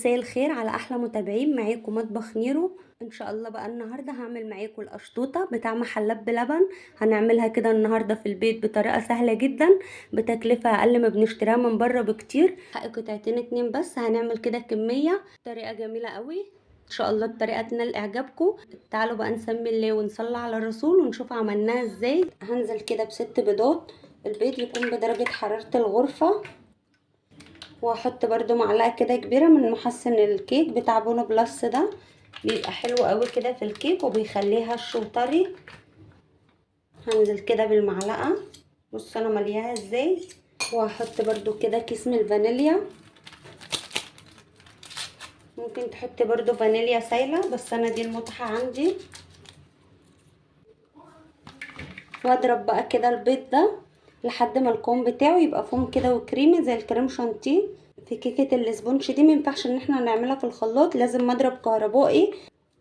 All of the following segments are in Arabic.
مساء الخير على احلى متابعين. معاكم مطبخ نيرو. ان شاء الله بقى النهارده هعمل معاكم القشطوطه بتاع محلات بلبن. هنعملها كده النهارده في البيت بطريقه سهله جدا، بتكلفه اقل ما بنشتريها من بره بكتير. حق قطعتين اتنين بس، هنعمل كده كميه طريقه جميله قوي. ان شاء الله الطريقه تنال اعجابكم. تعالوا بقى نسمي الله ونصلي على الرسول ونشوف عملناها ازاي. هنزل كده بست بيضات، البيض يكون بدرجه حراره الغرفه. وهحط برضو معلقه كده كبيره من محسن الكيك بتاع بونو بلس ده، بيبقى حلو قوي كده في الكيك وبيخليه هش وطري. هنزل كده بالمعلقه، بصوا انا ملياها ازاي. وهحط برضو كده كيس من الفانيليا، ممكن تحطي برضو فانيليا سايله بس انا دي المتاحه عندي. واضرب بقى كده البيض ده لحد ما القوام بتاعه يبقى فوم كده وكريمي زي الكريم شانتيه. في كيكه الاسبونج دي مينفعش ان احنا نعملها في الخلاط، لازم مضرب كهربائي،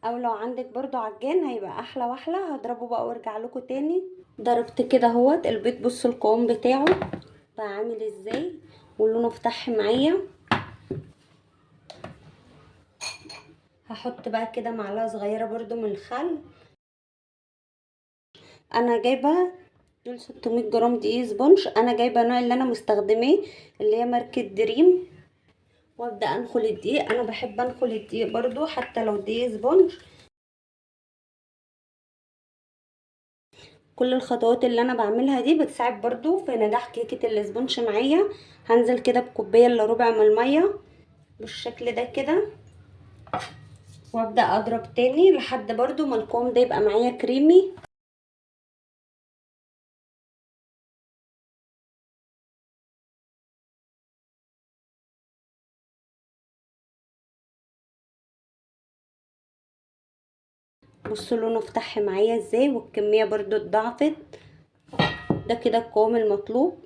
او لو عندك برضو عجان هيبقى احلى واحلى. هضربه بقى وارجع لكم تاني. ضربت كده اهوت البيض، بصوا القوام بتاعه بقى عامل ازاي ولونه فتح معايا. هحط بقى كده معلقه صغيره برضو من الخل. انا جايبه دول 600 جرام دقيق سبونج، انا جايبه نوع اللي انا مستخدماه اللي هي ماركه دريم. وابدا انخل الدقيق، انا بحب انخل الدقيق برضو حتى لو دقيق سبونج. كل الخطوات اللي انا بعملها دي بتساعد برضو في نجاح كيكه الاسبونج معايا. هنزل كده بكوبايه الا ربع من الميه بالشكل ده كده، وابدا اضرب تاني لحد برضو ما القوام ده يبقى معايا كريمي. بصوا لونه فتح معايا ازاي والكميه برضو اتضاعفت. ده كده القوام المطلوب.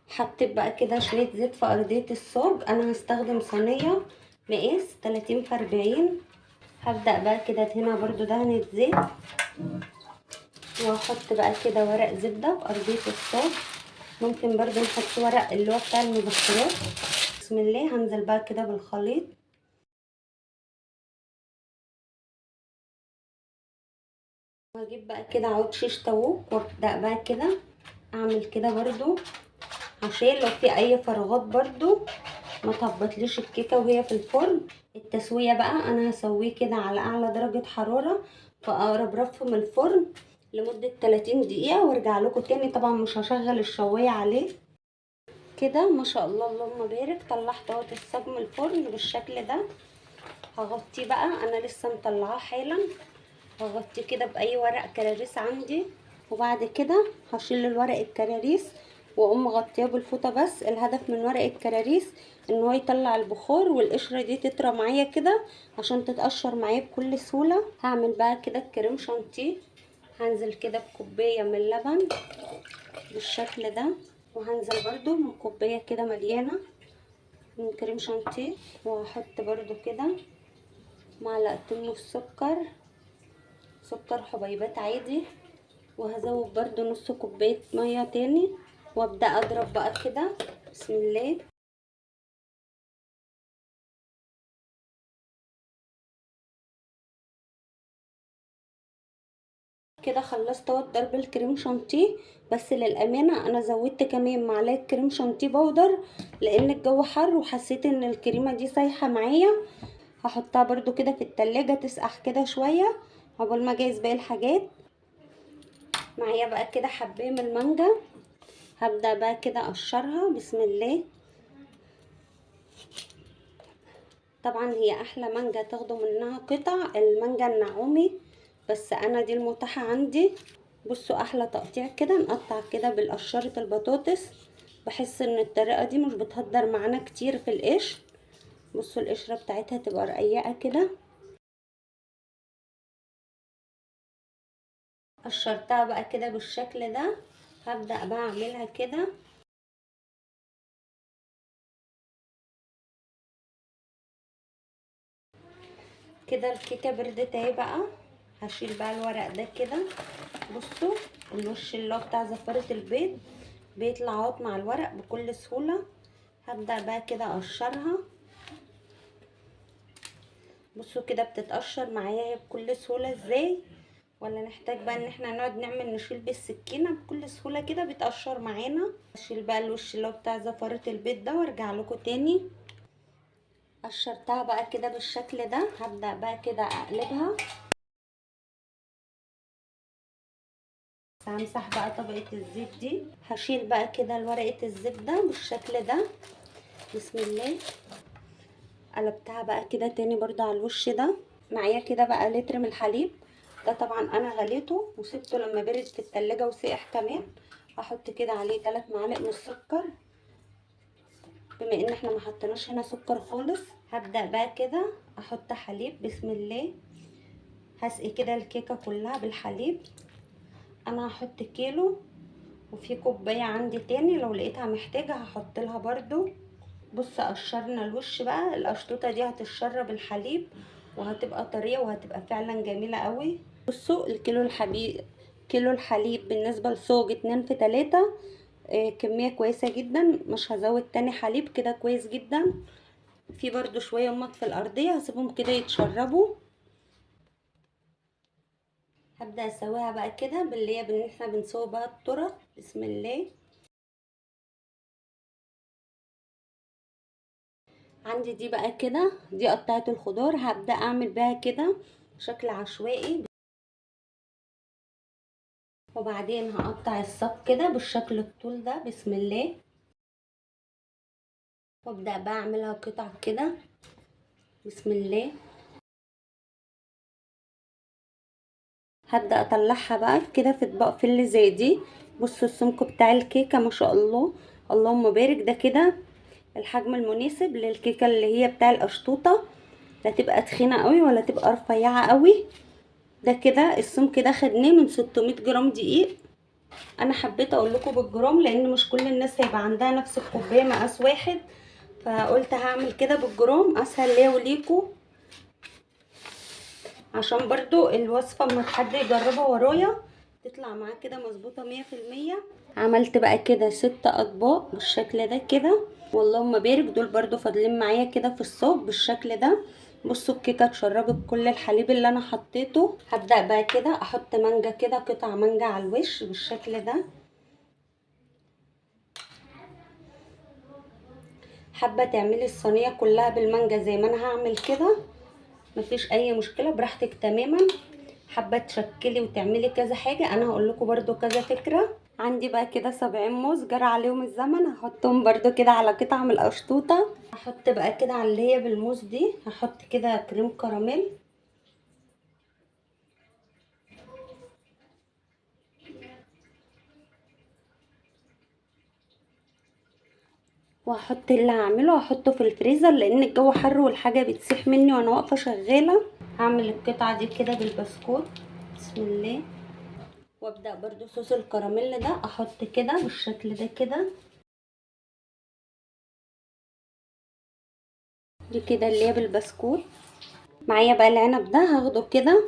حطيت بقى كده شويه زيت في ارضيه الصاج، انا هستخدم صينيه مقاس 30 في 40. هبدا بقى كده ادهنها برضو دهنه زيت، وهحط بقى كده ورق زبده في ارضيه الصاج. ممكن برضو نحط ورق اللي هو بتاع المبشرات. بسم الله. هنزل بقى كده بالخليط، واجيب بقى كده عود شيش طاووق وابدا بقى كده اعمل كده برضو عشان لو في اي فراغات برضو ما تهبطليش الكيكه وهي في الفرن. التسويه بقى انا هسويه كده على اعلى درجه حراره في اقرب رف من الفرن لمده 30 دقيقه، وارجع لكم تاني. طبعا مش هشغل الشوايه عليه. كده ما شاء الله اللهم بارك، طلعت اهوت الصاج من الفرن بالشكل ده. هغطيه بقى، انا لسه مطلعاه حالا. هغطيه كده باي ورق كراريس عندي، وبعد كده هشيل الورق الكراريس واقوم مغطيه بالفوطه. بس الهدف من ورق الكراريس ان هو يطلع البخار والقشره دي تطرى معايا كده عشان تتقشر معايا بكل سهوله. هعمل بقى كده الكريم شانتيه. هنزل كده بكوبايه من اللبن بالشكل ده، وهنزل برضو من كوبايه كده مليانه من كريم شانتيه، وهحط برضو كده معلقتين من السكر، سكر حبيبات عادي. وهزود برضو نص كوبايه ميه تاني، وابدا اضرب بقى كده. بسم الله. كده خلصت اهو ضرب الكريم شانتيه. بس للامانه انا زودت كمان معلقه كريم شانتيه بودر لان الجو حر وحسيت ان الكريمه دي سايحه معايا. هحطها برضو كده في التلاجة تسقح كده شويه عقبال ما اجهز باقي الحاجات. معايا بقى كده حبايه من المانجا، هبدا بقى كده اقشرها. بسم الله. طبعا هي احلى مانجا تاخدوا منها قطع المانجا النعومي، بس انا دي المتاحه عندي. بصوا احلى تقطيع كده، نقطع كده بالقشره البطاطس. بحس ان الطريقه دي مش بتهدر معانا كتير في القشر. بصوا القشره بتاعتها تبقى رقيقه كده. قشرتها بقى كده بالشكل ده. هبدا بقى اعملها كده. كده الكيكه بردت اهي بقى. هشيل بقى الورق ده كده. بصوا الوش اللي هو بتاع زفاره البيض بيطلع اهوت مع الورق بكل سهوله. هبدا بقى كده اقشرها بصوا كده بتتقشر معايا بكل سهولة ازاي، ولا نحتاج بقى ان احنا نقعد نشيل بالسكينة؟ بكل سهولة كده بتقشر معانا. اشيل بقى الوش اللي هو بتاع زفارة البيض ده وارجع لكم تاني. قشرتها بقى كده بالشكل ده، هبدأ بقى كده اقلبها. همسح بقى طبقة الزيت دي. هشيل بقى كده ورقة الزبدة بالشكل ده. بسم الله. قلبتها بقى كده تاني برضو على الوش ده. معايا كده بقى لتر من الحليب. ده طبعا انا غليته وسبته لما برد في التلاجة وسقع كمان. هحط كده عليه 3 معالق من السكر، بما ان احنا ما حطيناش هنا سكر خالص. هبدأ بقى كده احط حليب. بسم الله. هسقي كده الكيكة كلها بالحليب. انا هحط كيلو، وفي كوبايه عندي تاني لو لقيتها محتاجه هحط لها برضو. بص قشرنا الوش بقى. القشطوطه دي هتتشرب الحليب وهتبقى طريه وهتبقى فعلا جميله قوي. بصوا كيلو الحليب بالنسبه لصوج 2 في 3. كميه كويسه جدا، مش هزود تاني حليب، كده كويس جدا. في برضو شويه مط في الارضيه هسيبهم كده يتشربوا. هبدأ اسويها بقى كده باللي هي بان احنا بنسوي بقى الطرق. بسم الله. عندي دي بقى كده، دي قطعة الخضار. هبدأ اعمل بيها كده بشكل عشوائي، وبعدين هقطع الصاج كده بالشكل الطول ده. بسم الله. وابدأ بقى اعملها قطع كده. بسم الله. هبدأ اطلعها بقى كده في اطباق في اللي زي دي. بصوا السمك بتاع الكيكة ما شاء الله، اللهم بارك. ده كده الحجم المناسب للكيكة اللي هي بتاع القشطوطة. لا تبقى تخينة قوي ولا تبقى رفيعة قوي. ده كده السمك ده خدناه من 600 جرام دقيق. انا حبيت اقول لكم بالجرام لان مش كل الناس هيبقى عندها نفس الكوبايه مقاس واحد، فقلت هعمل كده بالجرام اسهل ليا وليكم، عشان برضو الوصفه اما حد يجربها ورايا تطلع معاه كده مظبوطه 100%. عملت بقى كده 6 اطباق بالشكل ده كده، واللهم بارك. دول برضو فاضلين معايا كده في الصاج بالشكل ده. بصوا الكيكه اتشربت كل الحليب اللي انا حطيته. هبدا بقى كده احط مانجا كده، قطع مانجا على الوش بالشكل ده. حابه تعملي الصينيه كلها بالمانجا زي ما انا هعمل كده، مفيش اي مشكله، براحتك تماما. حابه تشكلي وتعملي كذا حاجه، انا هقول لكم برده كذا فكره. عندي بقى كده 70 موز جرى عليهم الزمن، هحطهم برده كده على قطعه من القشطوطه. هحط بقى كده على اللي هي بالموز دي، هحط كده كريم كراميل. وهحط اللي هعمله هحطه في الفريزر لان الجو حر والحاجه بتسيح مني وانا واقفه شغاله. هعمل القطعه دي كده بالبسكوت. بسم الله. وابدا برضو صوص الكراميل ده احط كده بالشكل ده كده. دي كده اللي هي بالبسكوت. معايا بقى العنب ده هاخده كده،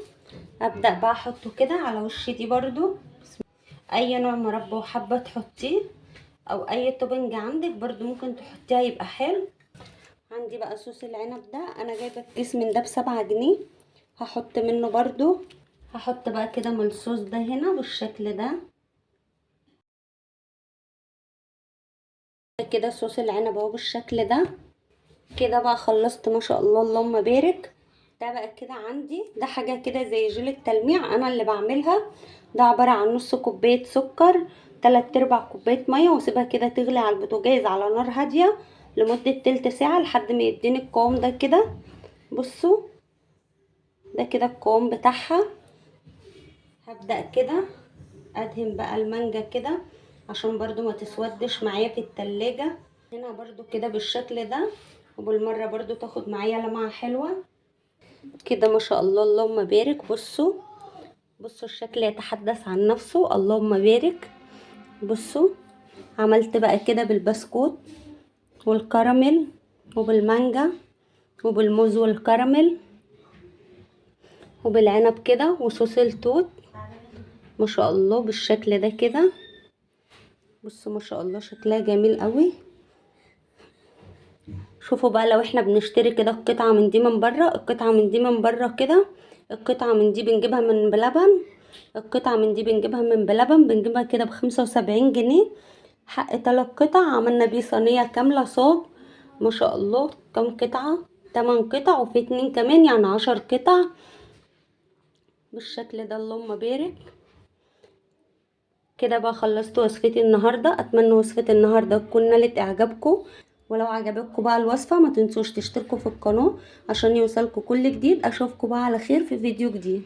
ابدا بقى احطه كده على وش دي برضو. اي نوع مربى وحابه تحطيه او اي توبنج عندك برضو ممكن تحطيها يبقى حلو. عندي بقى صوص العنب ده، انا جايبه الكيس من ده ب7 جنيه، هحط منه برضو. هحط بقى كده من الصوص ده هنا بالشكل ده كده. صوص العنب اهو بالشكل ده كده. بقى خلصت ما شاء الله اللهم بارك. ده بقى كده عندي ده حاجه كده زي جيل التلميع انا اللي بعملها. ده عباره عن نص كوبايه سكر، 3/4 كوبايه ميه، واسيبها كده تغلي على البوتاجاز على نار هاديه لمده تلت ساعه لحد ما يديني القوام ده كده. بصوا ده كده القوام بتاعها. هبدأ كده ادهن بقى المانجا كده عشان برضو ما تسودش معايا في التلاجة. هنا برضو كده بالشكل ده، وبالمرة برضو تاخد معايا لمعة حلوة كده ما شاء الله اللهم بارك. بصوا الشكل يتحدث عن نفسه، اللهم بارك. بصوا عملت بقى كده بالبسكوت والكراميل وبالمانجا وبالموز والكراميل وبالعنب كده وصوص التوت ما شاء الله بالشكل ده كده. بصوا ما شاء الله شكلها جميل قوي. شوفوا بقى لو احنا بنشتري كده القطعة من دي من بره، القطعة من دي من بره كده، القطعة من دي بنجيبها من بلبن، القطعة من دي بنجيبها من بلبن، بنجيبها كده ب75 جنيه. حق 3 قطع عملنا بيه صينية كاملة صاج. ما شاء الله. كام قطعة؟ 8 قطع وفي 2 كمان، يعني 10 قطع بالشكل ده. اللهم بارك. كده بقى خلصت وصفتي النهاردة. اتمنى وصفة النهاردة تكون نالت اعجابكم، ولو عجبتكم بقى الوصفة ما تنسوش تشتركوا في القناة عشان يوصلكوا كل جديد. اشوفكم بقى على خير في فيديو جديد.